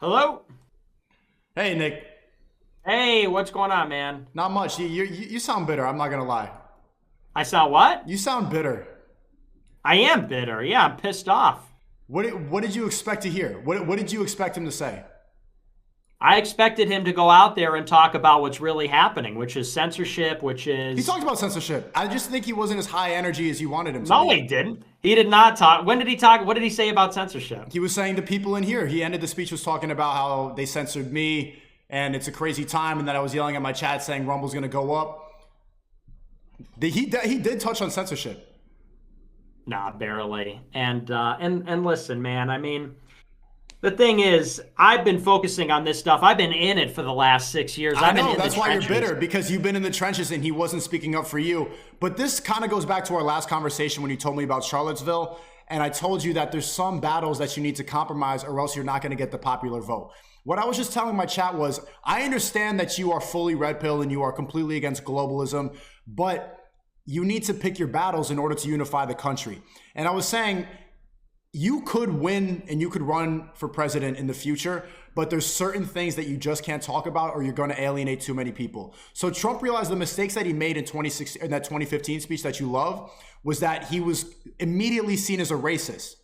Hello? Hey, Nick. Hey, what's going on, man? Not much. You sound bitter. I'm not gonna lie. I saw what? You sound bitter. I am bitter. Yeah, I'm pissed off. What did you expect to hear? What did you expect him to say? I expected him to go out there and talk about what's really happening, which is censorship, which He is... talked about censorship. I just think he wasn't as high energy as you wanted him to No, be. he didn't. He did not talk. When did he talk? What did he say about censorship? He was saying to people in here. He ended the speech was talking about how they censored me and it's a crazy time, and that I was yelling at my chat saying Rumble's gonna go up. He did touch on censorship. Nah, barely. And listen, man, I mean, the thing is, I've been focusing on this stuff. I've been in it for the last 6 years. I I've been know, in the that's why you're trenches. bitter, because you've been in the trenches and he wasn't speaking up for you. But this kind of goes back to our last conversation when you told me about Charlottesville. And I told you that there's some battles that you need to compromise or else you're not going to get the popular vote. What I was just telling my chat was, I understand that you are fully red pill and you are completely against globalism, but you need to pick your battles in order to unify the country. And I was saying, you could win and you could run for president in the future, but there's certain things that you just can't talk about or you're going to alienate too many people. So Trump realized the mistakes that he made in 2016, in that 2015 speech that you love, was that he was immediately seen as a racist.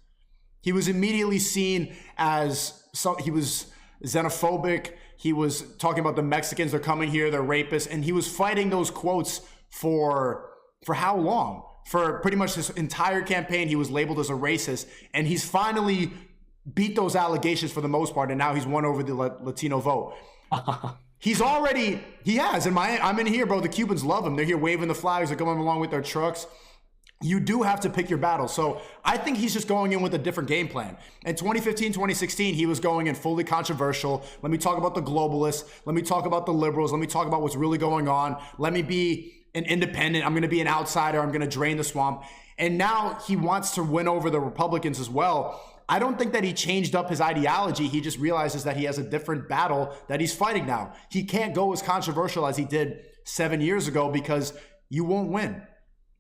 He was immediately seen as, he was xenophobic. He was talking about the Mexicans, they're coming here, they're rapists. And he was fighting those quotes for how long? For pretty much his entire campaign, he was labeled as a racist, and he's finally beat those allegations for the most part, and now he's won over the Latino vote. He has, and I'm in here, bro. The Cubans love him. They're here waving the flags, they're going along with their trucks. You do have to pick your battle. So I think he's just going in with a different game plan. In 2015, 2016, he was going in fully controversial. Let me talk about the globalists. Let me talk about the liberals. Let me talk about what's really going on. Let me be an independent. I'm going to be an outsider. I'm going to drain the swamp. And now he wants to win over the Republicans as well. I don't think that he changed up his ideology. He just realizes that he has a different battle that he's fighting now. He can't go as controversial as he did 7 years ago because you won't win.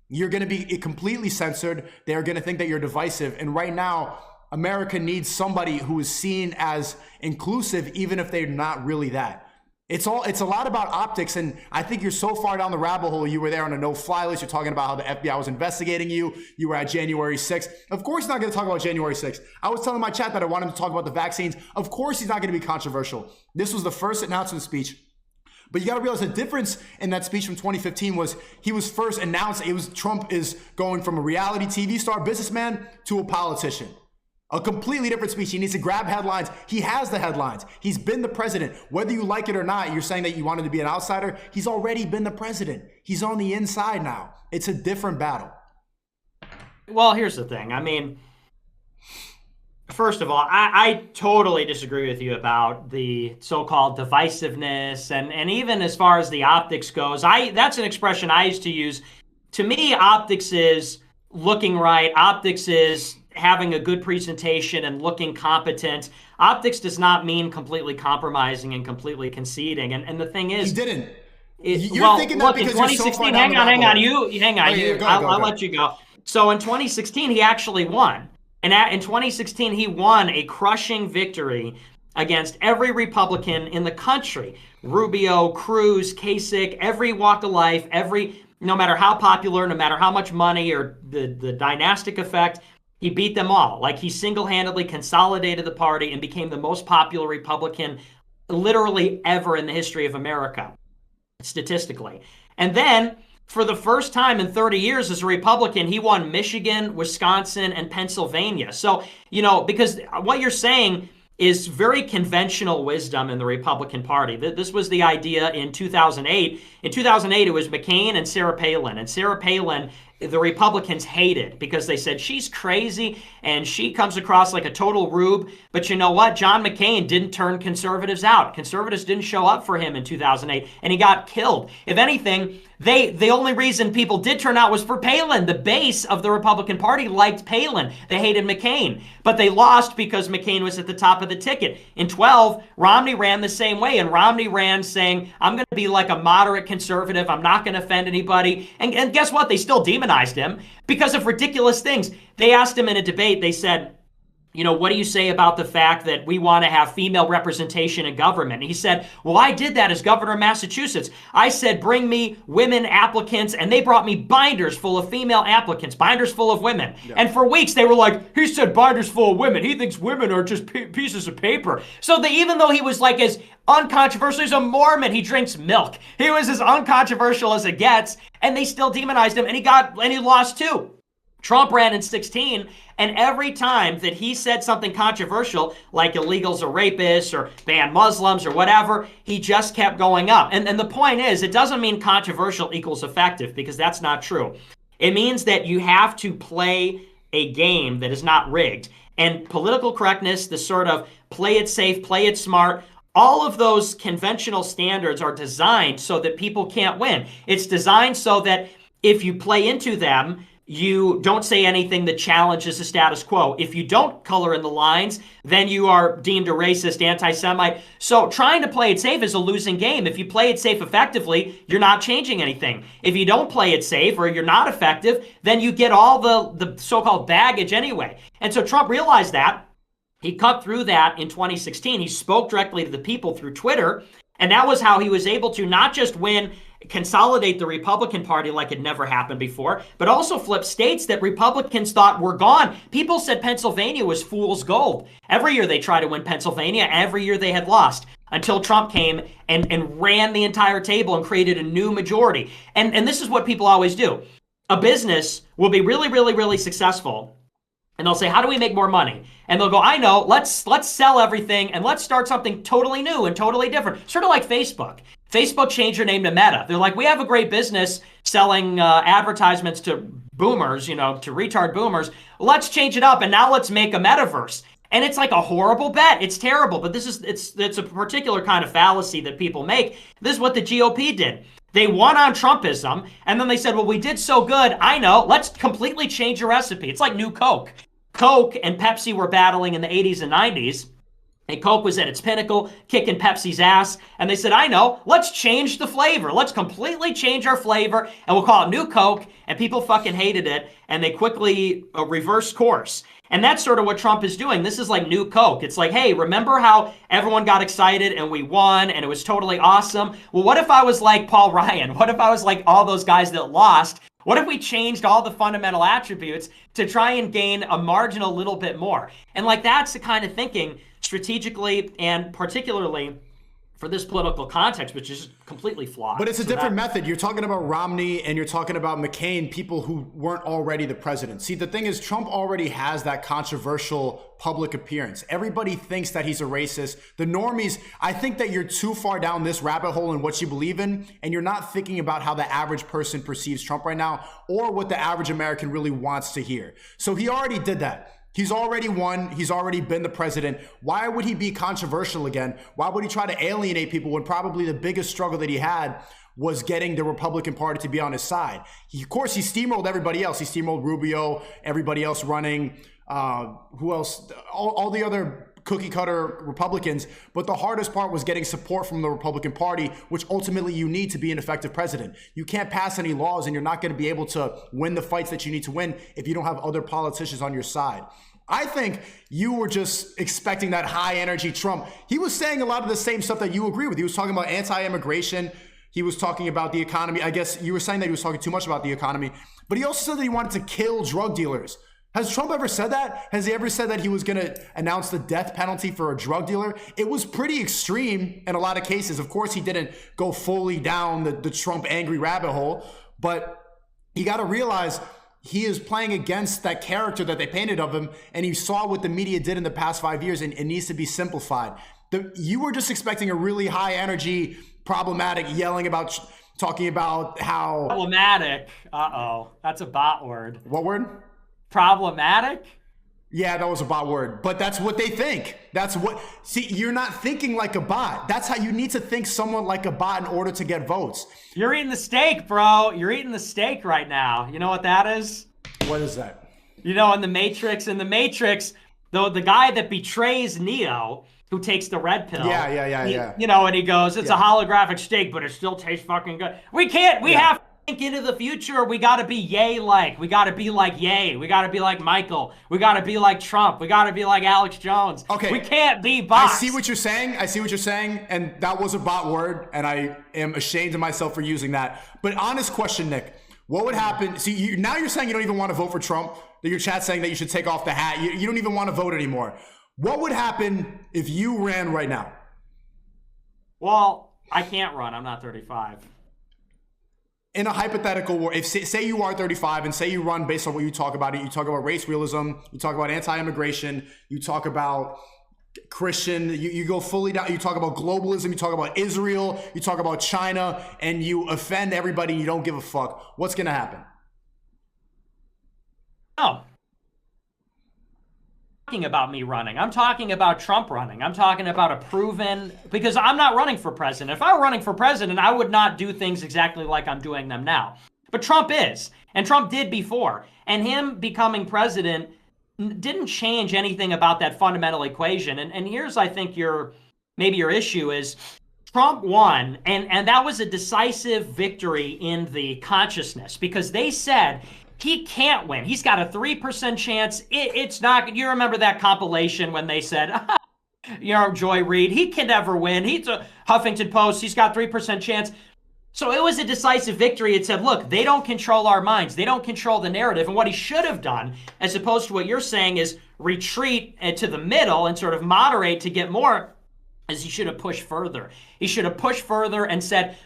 You're going to be completely censored. They're going to think that you're divisive. And right now, America needs somebody who is seen as inclusive, even if they're not really that. It's a lot about optics, and I think you're so far down the rabbit hole. You were there on a no-fly list. You're talking about how the FBI was investigating you. You were at January 6th. Of course he's not going to talk about January 6th. I was telling my chat that I wanted him to talk about the vaccines. Of course he's not going to be controversial. This was the first announcement speech. But you got to realize the difference in that speech from 2015 was he was first announced. It was Trump is going from a reality TV star businessman to a politician. A completely different speech. He needs to grab headlines. He has the headlines. He's been the president. Whether you like it or not, you're saying that you wanted to be an outsider. He's already been the president. He's on the inside now. It's a different battle. Well, here's the thing. I mean, first of all, I totally disagree with you about the so-called divisiveness, and even as far as the optics goes, that's an expression I used to use. To me, optics is looking right. Optics is having a good presentation and looking competent. Optics does not mean completely compromising and completely conceding. And the thing is, He didn't. well, thinking that look, in because you're so far 2016, down the hang rabbit on, hole. hang on, Oh, yeah, go, I'll let you go. So in 2016, he actually won. And in 2016, he won a crushing victory against every Republican in the country. Rubio, Cruz, Kasich, every walk of life, no matter how popular, no matter how much money or the dynastic effect, he beat them all. Like, he single-handedly consolidated the party and became the most popular Republican literally ever in the history of America, statistically. And then, for the first time in 30 years as a Republican, he won Michigan, Wisconsin, and Pennsylvania. So, because what you're saying is very conventional wisdom in the Republican Party. This was the idea in 2008. In 2008, it was McCain and Sarah Palin. And Sarah Palin, the Republicans hated because they said she's crazy and she comes across like a total rube. But you know what? John McCain didn't turn conservatives out. Conservatives didn't show up for him in 2008, and he got killed. If anything, the only reason people did turn out was for Palin. The base of the Republican Party liked Palin. They hated McCain. But they lost because McCain was at the top of the ticket. In 12, Romney ran the same way, and Romney ran saying, I'm going to be like a moderate conservative. I'm not going to offend anybody. And guess what? They still demonized him because of ridiculous things. They asked him in a debate, they said, you know, what do you say about the fact that we want to have female representation in government? And he said, well, I did that as governor of Massachusetts. I said, bring me women applicants, and they brought me binders full of female applicants, binders full of women. Yeah. And for weeks, they were like, he said binders full of women. He thinks women are just pieces of paper. So even though he was like as uncontroversial, he's a Mormon, he drinks milk. He was as uncontroversial as it gets, and they still demonized him, and he lost too. Trump ran in 2016, and every time that he said something controversial, like illegals or rapists or ban Muslims or whatever, he just kept going up. And the point is, it doesn't mean controversial equals effective, because that's not true. It means that you have to play a game that is not rigged. And political correctness, the sort of play it safe, play it smart, all of those conventional standards are designed so that people can't win. It's designed so that if you play into them, you don't say anything that challenges the status quo. If you don't color in the lines, then you are deemed a racist, anti-Semite. So trying to play it safe is a losing game. If you play it safe effectively, you're not changing anything. If you don't play it safe or you're not effective, then you get all the so-called baggage anyway. And so Trump realized that. He cut through that in 2016. He spoke directly to the people through Twitter. And that was how he was able to not just consolidate the Republican Party like it never happened before, but also flip states that Republicans thought were gone. People said Pennsylvania was fool's gold. Every year they try to win Pennsylvania. Every year they had lost until Trump came and ran the entire table and created a new majority. And this is what people always do. A business will be really, really, really successful. And they'll say, how do we make more money? And they'll go, I know, let's sell everything and let's start something totally new and totally different. Sort of like Facebook. Facebook changed their name to Meta. They're like, we have a great business selling advertisements to boomers, to retard boomers. Let's change it up and now let's make a metaverse. And it's like a horrible bet. It's terrible, but it's a particular kind of fallacy that people make. This is what the GOP did. They won on Trumpism, and then they said, well, we did so good, I know, let's completely change the recipe. It's like new Coke. Coke and Pepsi were battling in the 80s and 90s, and Coke was at its pinnacle, kicking Pepsi's ass, and they said, I know, let's change the flavor. Let's completely change our flavor, and we'll call it New Coke, and people fucking hated it, and they quickly reversed course. And that's sort of what Trump is doing. This is like new Coke. It's like, hey, remember how everyone got excited and we won and it was totally awesome? Well, what if I was like Paul Ryan? What if I was like all those guys that lost? What if we changed all the fundamental attributes to try and gain a marginal little bit more? And like that's the kind of thinking strategically and particularly for this political context, which is completely flawed. But it's a different method. You're talking about Romney and you're talking about McCain, people who weren't already the president. See, the thing is, Trump already has that controversial public appearance. Everybody thinks that he's a racist. The normies, I think that you're too far down this rabbit hole in what you believe in, and you're not thinking about how the average person perceives Trump right now or what the average American really wants to hear. So he already did that. He's already won. He's already been the president. Why would he be controversial again? Why would he try to alienate people when probably the biggest struggle that he had was getting the Republican Party to be on his side? Of course, he steamrolled everybody else. He steamrolled Rubio, everybody else running. Who else? All the other cookie cutter Republicans. But the hardest part was getting support from the Republican Party, which ultimately you need to be an effective president. You can't pass any laws and you're not going to be able to win the fights that you need to win if you don't have other politicians on your side. I think you were just expecting that high energy Trump. He was saying a lot of the same stuff that you agree with. He was talking about anti-immigration. He was talking about the economy. I guess you were saying that he was talking too much about the economy, but he also said that he wanted to kill drug dealers. Has Trump ever said that? Has he ever said that he was going to announce the death penalty for a drug dealer? It was pretty extreme in a lot of cases. Of course, he didn't go fully down the Trump angry rabbit hole, but you got to realize he is playing against that character that they painted of him, and he saw what the media did in the past 5 years, and it needs to be simplified. You were just expecting a really high energy, problematic, yelling about, talking about how... Problematic. Uh-oh. That's a bot word. What word? Problematic? Yeah, that was a bot word, but that's what they think. See, you're not thinking like a bot. That's how you need to think somewhat like a bot in order to get votes. You're eating the steak, bro. You're eating the steak right now. You know what that is? What is that? In the Matrix, the guy that betrays Neo, who takes the red pill. Yeah. And he goes, it's a holographic steak, but it still tastes fucking good. We have think into the future, we got to be Ye-like. We got to be like Ye. We got to be like Michael. We got to be like Trump. We got to be like Alex Jones. Okay. We can't be bots. I see what you're saying. I see what you're saying. And that was a bot word. And I am ashamed of myself for using that. But honest question, Nick. What would happen? See, now you're saying you don't even want to vote for Trump. That your chat's saying that you should take off the hat. You don't even want to vote anymore. What would happen if you ran right now? Well, I can't run. I'm not 35. In a hypothetical war, if say you are 35 and say you run based on what you talk about, you talk about race realism, you talk about anti-immigration, you talk about Christian, you go fully down, you talk about globalism, you talk about Israel, you talk about China, and you offend everybody, you don't give a fuck. What's gonna happen? Oh. Talking about me running. I'm talking about Trump running. I'm talking about a proven, because I'm not running for president. If I were running for president, I would not do things exactly like I'm doing them now. But Trump is, and Trump did before. And him becoming president didn't change anything about that fundamental equation. And here's, I think, maybe your issue is Trump won, and that was a decisive victory in the consciousness, because they said he can't win. He's got a 3% chance. It's not. You remember that compilation when they said, Joy Reid, he can never win. He's a Huffington Post. He's got 3% chance. So it was a decisive victory. It said, look, they don't control our minds. They don't control the narrative. And what he should have done, as opposed to what you're saying, is retreat to the middle and sort of moderate to get more, is he should have pushed further. He should have pushed further and said,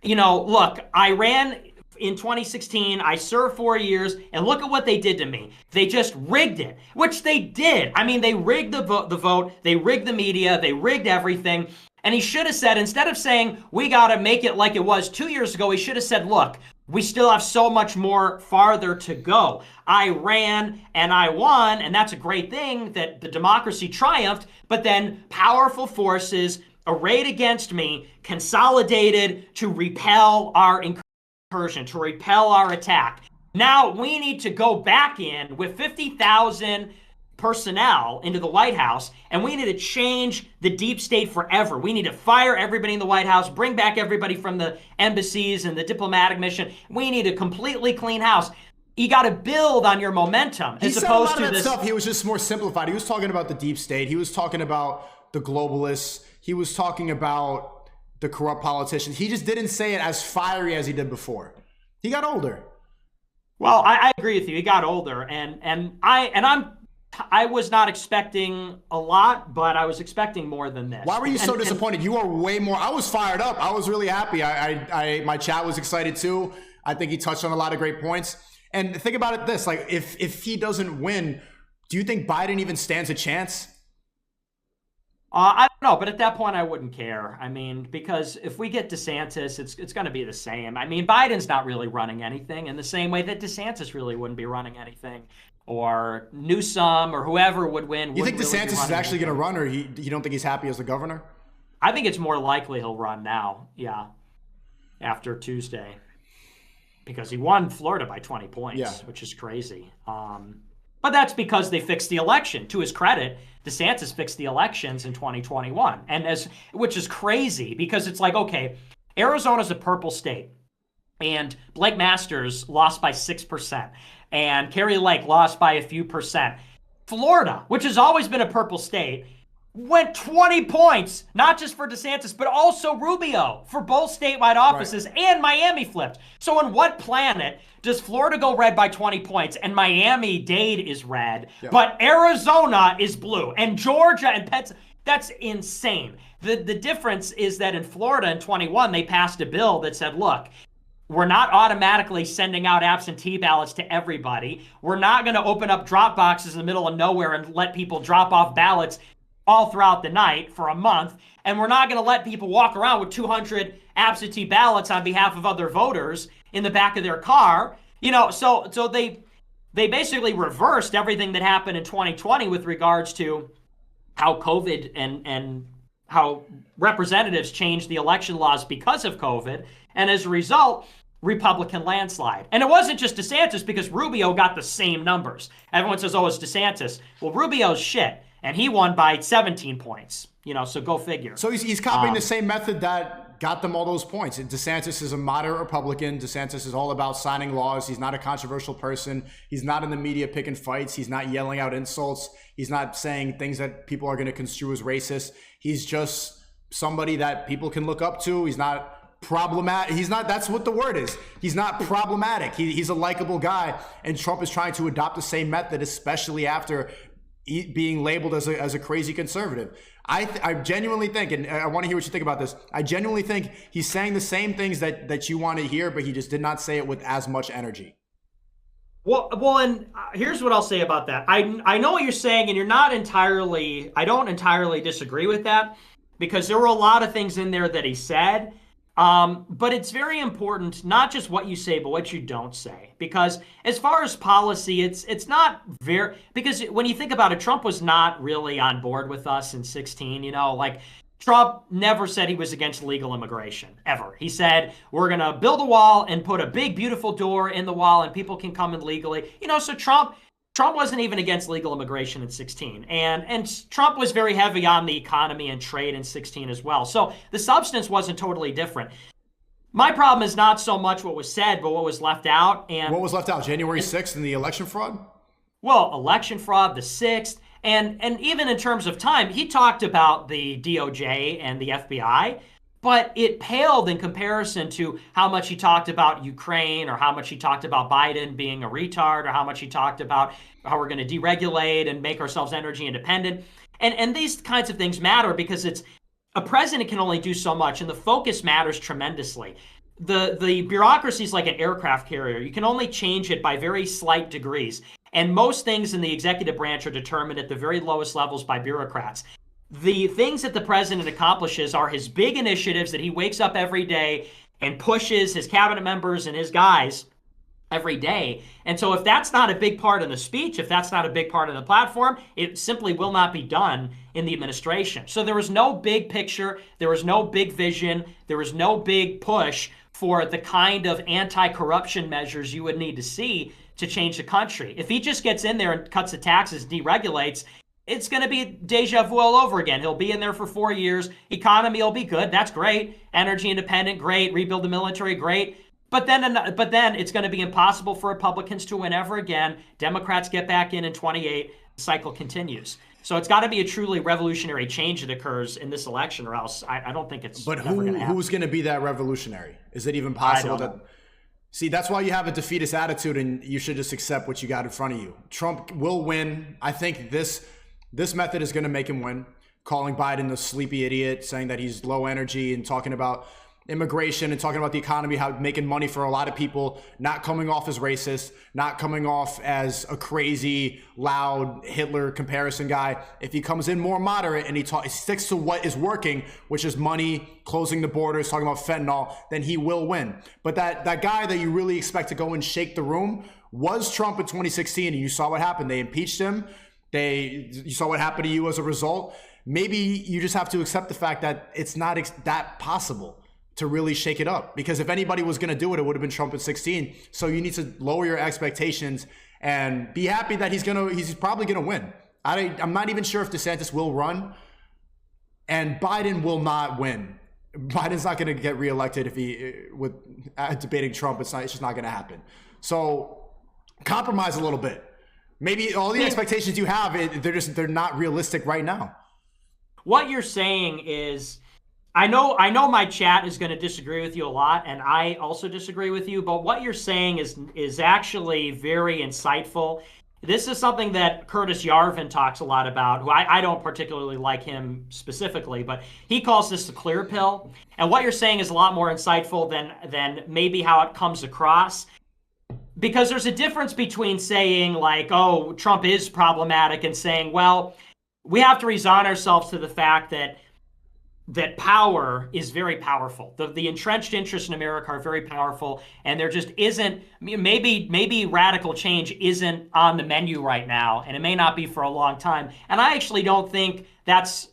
look, I ran in 2016, I served 4 years, and look at what they did to me. They just rigged it, which they did. I mean, they rigged the vote, they rigged the media, they rigged everything. And he should have said, instead of saying, we got to make it like it was 2 years ago, he should have said, look, we still have so much more farther to go. I ran and I won, and that's a great thing that the democracy triumphed, but then powerful forces arrayed against me consolidated to repel our incursion, to repel our attack. Now we need to go back in with 50,000 personnel into the White House, and we need to change the deep state forever. We need to fire everybody in the White House, bring back everybody from the embassies and the diplomatic mission. We need a completely clean house. You got to build on your momentum. He said a lot of that stuff. He was just more simplified. He was talking about the deep state. He was talking about the globalists. He was talking about the corrupt politicians. He just didn't say it as fiery as he did before. He got older. Well, I agree with you. He got older, and I was not expecting a lot, but I was expecting more than this. Why were you so disappointed? You are way more. I was fired up. I was really happy. My chat was excited too. I think he touched on a lot of great points. And think about it this, like if he doesn't win, do you think Biden even stands a chance? I don't know, but at that point I wouldn't care. I mean, because if we get DeSantis, it's going to be the same. I mean, Biden's not really running anything in the same way that DeSantis really wouldn't be running anything. Or Newsom or whoever would win. You think DeSantis is actually going to run, or you don't think he's happy as the governor? I think it's more likely he'll run now, yeah, after Tuesday. Because he won Florida by 20 points, which is crazy. But that's because they fixed the election. To his credit, DeSantis fixed the elections in 2021, which is crazy because it's like, okay, Arizona's a purple state, and Blake Masters lost by 6%, and Kari Lake lost by a few percent. Florida, which has always been a purple state, went 20 points, not just for DeSantis, but also Rubio for both statewide offices, and Miami flipped. So on what planet does Florida go red by 20 points and Miami-Dade is red, but Arizona is blue and Georgia and Pennsylvania? That's insane. The difference is that in Florida in 21, they passed a bill that said, look, we're not automatically sending out absentee ballots to everybody. We're not going to open up drop boxes in the middle of nowhere and let people drop off ballots all throughout the night for a month. And we're not going to let people walk around with 200 absentee ballots on behalf of other voters in the back of their car. So they basically reversed everything that happened in 2020 with regards to how COVID and how representatives changed the election laws because of COVID. And as a result, Republican landslide. And it wasn't just DeSantis, because Rubio got the same numbers. Everyone says, oh, it's DeSantis. Well, Rubio's shit. And he won by 17 points, so go figure. So he's copying the same method that that got them all those points. DeSantis is a moderate Republican. DeSantis is all about signing laws. He's not a controversial person. He's not in the media picking fights. He's not yelling out insults. He's not saying things that people are going to construe as racist. He's just somebody that people can look up to. He's not problematic. He's not, that's what the word is. He's not problematic. He's a likable guy. And Trump is trying to adopt the same method, especially after being labeled as a crazy conservative. I genuinely think, and I want to hear what you think about this, I genuinely think he's saying the same things that you want to hear, but he just did not say it with as much energy. Well, and here's what I'll say about that. I know what you're saying, and I don't entirely disagree with that, because there were a lot of things in there that he said. But it's very important, not just what you say, but what you don't say. Because as far as policy, it's not very, because when you think about it, Trump was not really on board with us in 2016. You know, like Trump never said he was against legal immigration, ever. He said, we're going to build a wall and put a big, beautiful door in the wall and people can come in legally. You know, so Trump wasn't even against legal immigration in 2016. And Trump was very heavy on the economy and trade in 2016 as well. So the substance wasn't totally different. My problem is not so much what was said, but what was left out. And what was left out? January 6th and the election fraud? Well, election fraud, the 6th. And even in terms of time, he talked about the DOJ and the FBI, but it paled in comparison to how much he talked about Ukraine, or how much he talked about Biden being a retard, or how much he talked about how we're going to deregulate and make ourselves energy independent. And these kinds of things matter because a president can only do so much, and the focus matters tremendously. The bureaucracy is like an aircraft carrier. You can only change it by very slight degrees. And most things in the executive branch are determined at the very lowest levels by bureaucrats. The things that the president accomplishes are his big initiatives that he wakes up every day and pushes his cabinet members and his guys every day. And so if that's not a big part of the speech, if that's not a big part of the platform, it simply will not be done in the administration. So there was no big picture. There was no big vision. There was no big push for the kind of anti-corruption measures you would need to see to change the country. If he just gets in there and cuts the taxes, deregulates, it's going to be deja vu all over again. He'll be in there for 4 years. Economy will be good. That's great. Energy independent, great. Rebuild the military, great. But then it's going to be impossible for Republicans to win ever again. Democrats get back in 28. The cycle continues. So it's got to be a truly revolutionary change that occurs in this election, or else I don't think it's But ever going to happen. who's going to be that revolutionary? Is it even possible that? See, that's why you have a defeatist attitude, and you should just accept what you got in front of you. Trump will win. I think this method is going to make him win. Calling Biden the sleepy idiot, saying that he's low energy, and talking about immigration and talking about the economy, how making money for a lot of people, not coming off as racist, not coming off as a crazy, loud Hitler comparison guy. If he comes in more moderate and he sticks to what is working, which is money, closing the borders, talking about fentanyl, then he will win. But that guy that you really expect to go and shake the room was Trump in 2016, and you saw what happened. They impeached him. You saw what happened to you as a result. Maybe you just have to accept the fact that it's not that possible to really shake it up, because if anybody was going to do it, it would have been Trump in 2016. So you need to lower your expectations and be happy that he's probably going to win. I'm not even sure if DeSantis will run, and Biden will not win. Biden's not going to get reelected with debating Trump. It's just not going to happen. So compromise a little bit. Maybe all the expectations you have, they're not realistic right now. What you're saying is, I know my chat is going to disagree with you a lot, and I also disagree with you, but what you're saying is actually very insightful. This is something that Curtis Yarvin talks a lot about, who I don't particularly like him specifically, but he calls this the clear pill. And what you're saying is a lot more insightful than maybe how it comes across. Because there's a difference between saying, like, oh, Trump is problematic, and saying, well, we have to resign ourselves to the fact that power is very powerful. The entrenched interests in America are very powerful, and there just isn't, maybe radical change isn't on the menu right now, and it may not be for a long time. And I actually don't think that's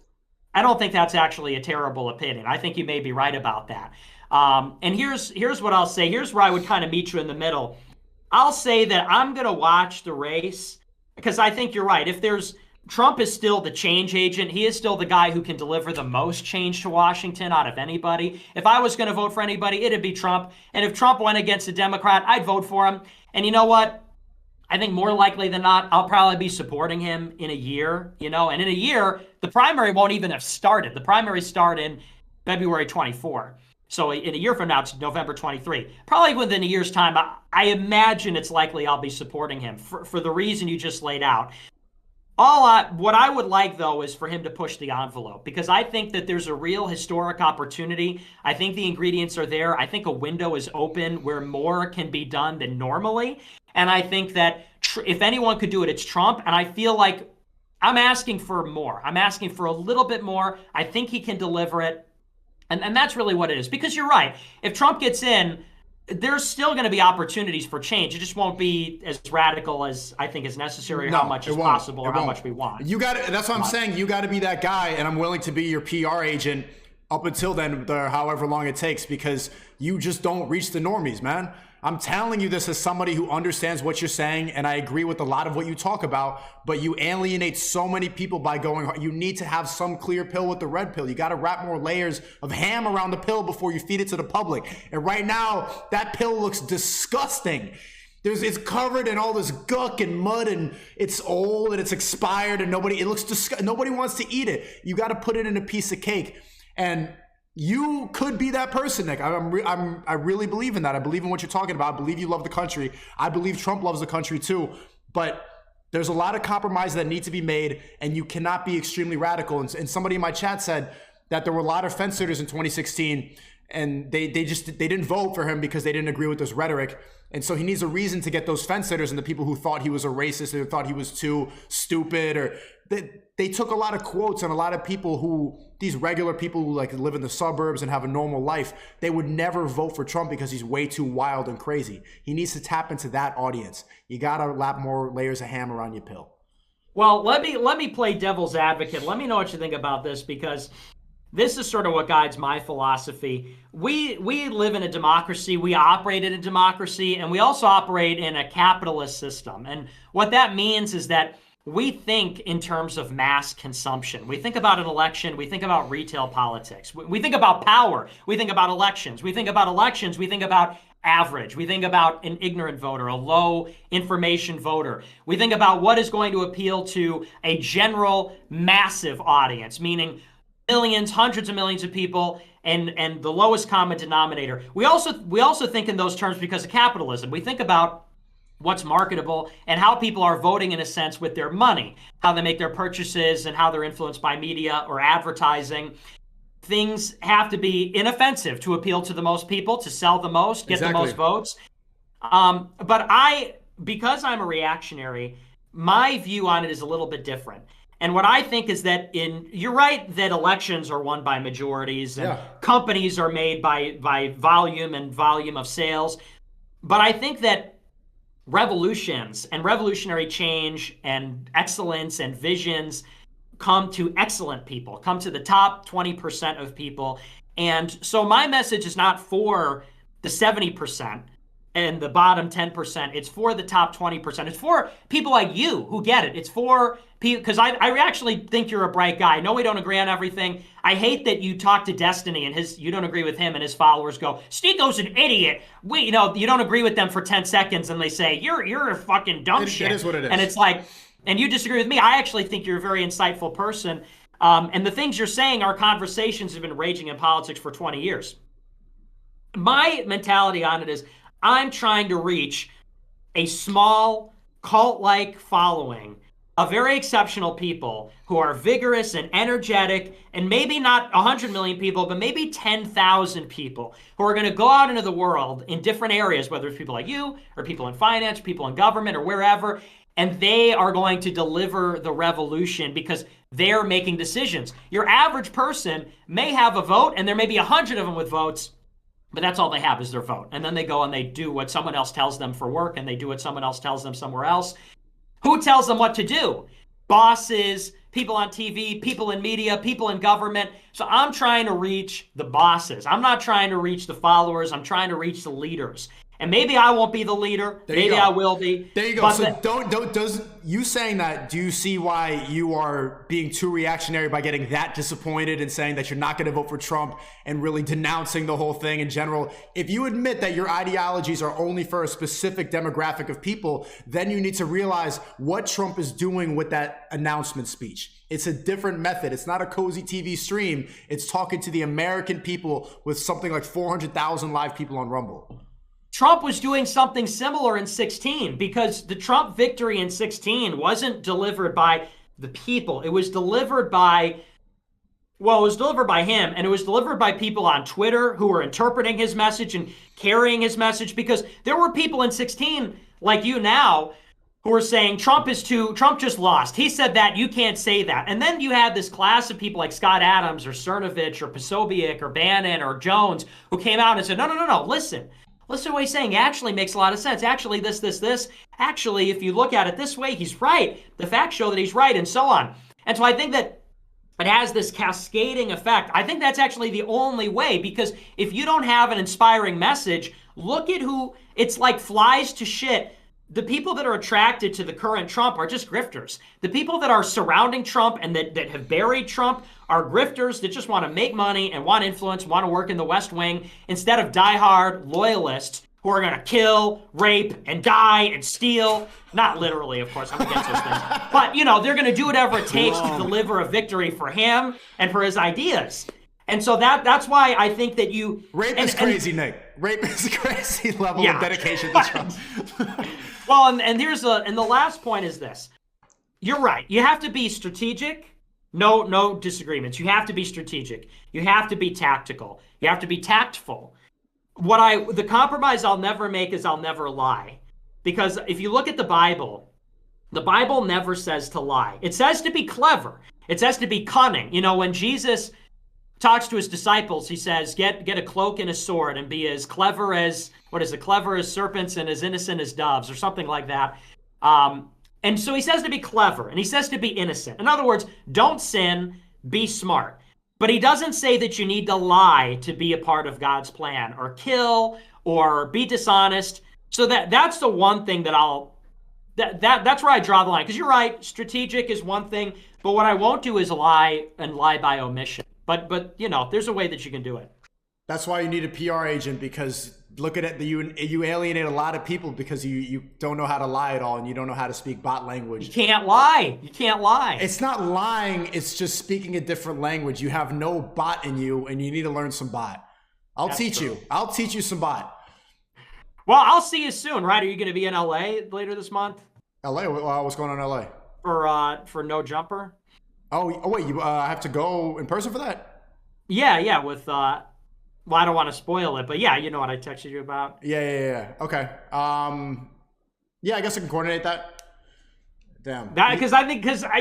actually a terrible opinion. I think you may be right about that. And here's what I'll say. Here's where I would kind of meet you in the middle. I'll say that I'm going to watch the race, because I think you're right. If there's Trump is still the change agent. He is still the guy who can deliver the most change to Washington out of anybody. If I was going to vote for anybody, it'd be Trump. And if Trump went against a Democrat, I'd vote for him. And you know what? I think more likely than not, I'll probably be supporting him in a year, and in a year, the primary won't even have started. The primary start in February 24. So in a year from now, it's November 23. Probably within a year's time, I imagine it's likely I'll be supporting him for the reason you just laid out. What I would like, though, is for him to push the envelope, because I think that there's a real historic opportunity. I think the ingredients are there. I think a window is open where more can be done than normally. And I think that if anyone could do it, it's Trump. And I feel like I'm asking for more. I'm asking for a little bit more. I think he can deliver it. And that's really what it is. Because you're right. If Trump gets in, there's still going to be opportunities for change. It just won't be as radical as I think is necessary, or how much is possible, or how much we want. That's what I'm saying. You got to be that guy, and I'm willing to be your PR agent up until then, however long it takes, because you just don't reach the normies, man. I'm telling you this as somebody who understands what you're saying, and I agree with a lot of what you talk about, but you alienate so many people by going, you need to have some clear pill with the red pill. You got to wrap more layers of ham around the pill before you feed it to the public. And right now, that pill looks disgusting. It's covered in all this guck and mud, and it's old and it's expired, and nobody wants to eat it. You got to put it in a piece of cake. And you could be that person, Nick. I really believe in that. I believe in what you're talking about. I believe you love the country. I believe Trump loves the country too. But there's a lot of compromises that need to be made, and you cannot be extremely radical. And somebody in my chat said that there were a lot of fence sitters in 2016, and they didn't vote for him because they didn't agree with this rhetoric. And so he needs a reason to get those fence sitters and the people who thought he was a racist or thought he was too stupid, or they took a lot of quotes, and a lot of people these regular people who like live in the suburbs and have a normal life, they would never vote for Trump because he's way too wild and crazy. He needs to tap into that audience. You got to lap more layers of ham around your pill. Well, let me play devil's advocate. Let me know what you think about this, because this is sort of what guides my philosophy. We live in a democracy, we operate in a democracy, and we also operate in a capitalist system. And what that means is that we think in terms of mass consumption. We think about an election, we think about retail politics. We think about power, we think about elections. We think about elections, we think about average. We think about an ignorant voter, a low information voter. We think about what is going to appeal to a general massive audience, meaning millions, hundreds of millions of people, and the lowest common denominator. We also think in those terms because of capitalism. We think about what's marketable and how people are voting, in a sense, with their money, how they make their purchases and how they're influenced by media or advertising. Things have to be inoffensive to appeal to the most people, to sell the most, get the most votes. But because I'm a reactionary, my view on it is a little bit different. And what I think is that you're right that elections are won by majorities, and companies are made by volume and volume of sales. But I think that revolutions and revolutionary change and excellence and visions come to excellent people, come to the top 20% of people. And so my message is not for the 70% and the bottom 10%. It's for the top 20%. It's for people like you who get it. It's for people, because I actually think you're a bright guy. I know we don't agree on everything. I hate that you talk to Destiny and you don't agree with him, and his followers go, SNEAKO's an idiot. You don't agree with them for 10 seconds and they say, you're a fucking dumb shit. It is what it is. And it's like, and you disagree with me. I actually think you're a very insightful person. And the things you're saying, our conversations have been raging in politics for 20 years. My mentality on it is, I'm trying to reach a small cult-like following of very exceptional people who are vigorous and energetic, and maybe not 100 million people, but maybe 10,000 people who are going to go out into the world in different areas, whether it's people like you or people in finance, people in government, or wherever, and they are going to deliver the revolution because they're making decisions. Your average person may have a vote, and there may be 100 of them with votes, but that's all they have is their vote. And then they go and they do what someone else tells them for work, and they do what someone else tells them somewhere else. Who tells them what to do? Bosses, people on TV, people in media, people in government. So I'm trying to reach the bosses. I'm not trying to reach the followers. I'm trying to reach the leaders. And maybe I won't be the leader. Maybe I will be. There you go. But So does you saying that, do you see why you are being too reactionary by getting that disappointed and saying that you're not going to vote for Trump and really denouncing the whole thing in general? If you admit that your ideologies are only for a specific demographic of people, then you need to realize what Trump is doing with that announcement speech. It's a different method. It's not a cozy TV stream. It's talking to the American people with something like 400,000 live people on Rumble. Trump was doing something similar in 16, because the Trump victory in 16 wasn't delivered by the people. It was delivered by, well, it was delivered by him, and it was delivered by people on Twitter who were interpreting his message and carrying his message, because there were people in 16 like you now who were saying Trump just lost. He said that, you can't say that. And then you had this class of people like Scott Adams or Cernovich or Posobiec or Bannon or Jones who came out and said, no, listen to what he's saying. It actually makes a lot of sense. Actually, this. Actually, if you look at it this way, he's right. The facts show that he's right, and so on. And so I think that it has this cascading effect. I think that's actually the only way, because if you don't have an inspiring message, look at who, it's like flies to shit. The people that are attracted to the current Trump are just grifters. The people that are surrounding Trump and that have buried Trump are grifters that just want to make money and want influence, want to work in the West Wing, instead of diehard loyalists who are going to kill, rape, and die and steal. Not literally, of course, I'm against those things. But, they're going to do whatever it takes to deliver a victory for him and for his ideas. And so that's why I think that you... Rape is crazy, Nick. Rape is a crazy level of dedication to Trump. Well, and the last point is this. You're right. You have to be strategic. No disagreements. You have to be strategic. You have to be tactical. You have to be tactful. The compromise I'll never make is I'll never lie. Because if you look at the Bible never says to lie. It says to be clever. It says to be cunning. When Jesus talks to his disciples, he says, get a cloak and a sword and be as clever as, clever as serpents and as innocent as doves, or something like that. And so he says to be clever, and he says to be innocent. In other words, don't sin, be smart. But he doesn't say that you need to lie to be a part of God's plan, or kill, or be dishonest. So that's the one thing that that's where I draw the line. Because you're right, strategic is one thing, but what I won't do is lie by omission. But there's a way that you can do it. That's why you need a PR agent, because look at it, you alienate a lot of people because you don't know how to lie at all, and you don't know how to speak bot language. You can't lie. It's not lying, it's just speaking a different language. You have no bot in you, and you need to learn some bot. I'll teach you some bot. Well, I'll see you soon, right? Are you going to be in LA later this month? LA? What's going on in LA? For No Jumper. Oh wait, you have to go in person for that? Yeah, with well, I don't want to spoil it, but yeah, you know what I texted you about. Yeah. Okay. Yeah, I guess I can coordinate that. Damn. Because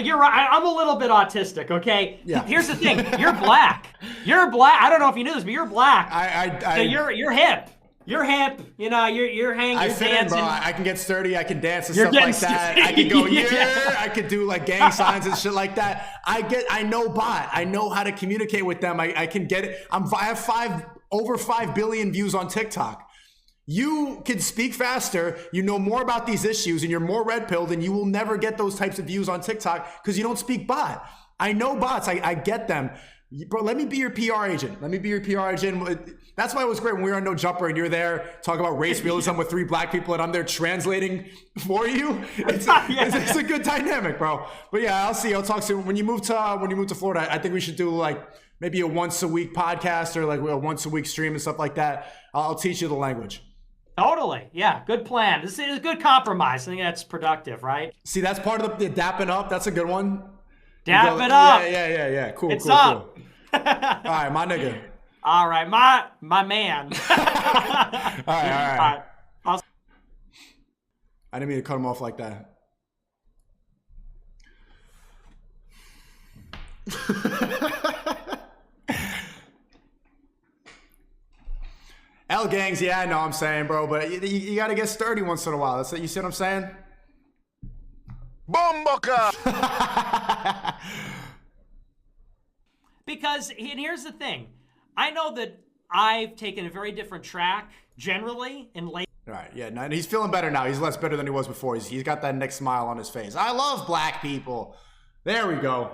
you're right. I'm a little bit autistic. Okay. Yeah. Here's the thing. You're black. I don't know if you knew this, but you're black. So you're hip. You're hip. You're hanging. I you're fit dancing. in, bro. I can get sturdy. I can dance and stuff like that. I can go I could do like gang signs and shit like that. I know bot. I know how to communicate with them. I can get it. I have over 5 billion views on TikTok. You can speak faster. You know more about these issues, and you're more red-pilled, and you will never get those types of views on TikTok because you don't speak bot. I know bots. I get them. Bro, let me be your PR agent. That's why it was great when we were on No Jumper and you're there talking about race realism with 3 black people and I'm there translating for you. It's a good dynamic, bro. But yeah, I'll talk soon. When you move to Florida, I think we should do like maybe a once a week podcast or like a once a week stream and stuff like that. I'll teach you the language. Totally. Yeah. Good plan. This is a good compromise. I think that's productive, right? See, that's part of the dapping up. That's a good one. Dap it up. Yeah. Cool. It's cool, up. Cool. All right, my nigga. All right, my man. All right. I didn't mean to cut him off like that. L gangs, yeah, I know what I'm saying, bro, but you got to get sturdy once in a while. You see what I'm saying? Bomboka! Because, and here's the thing. I know that I've taken a very different track, generally, in late All right, yeah, no, and he's feeling better now. He's less bitter than he was before. He's got that next smile on his face. I love black people. There we go.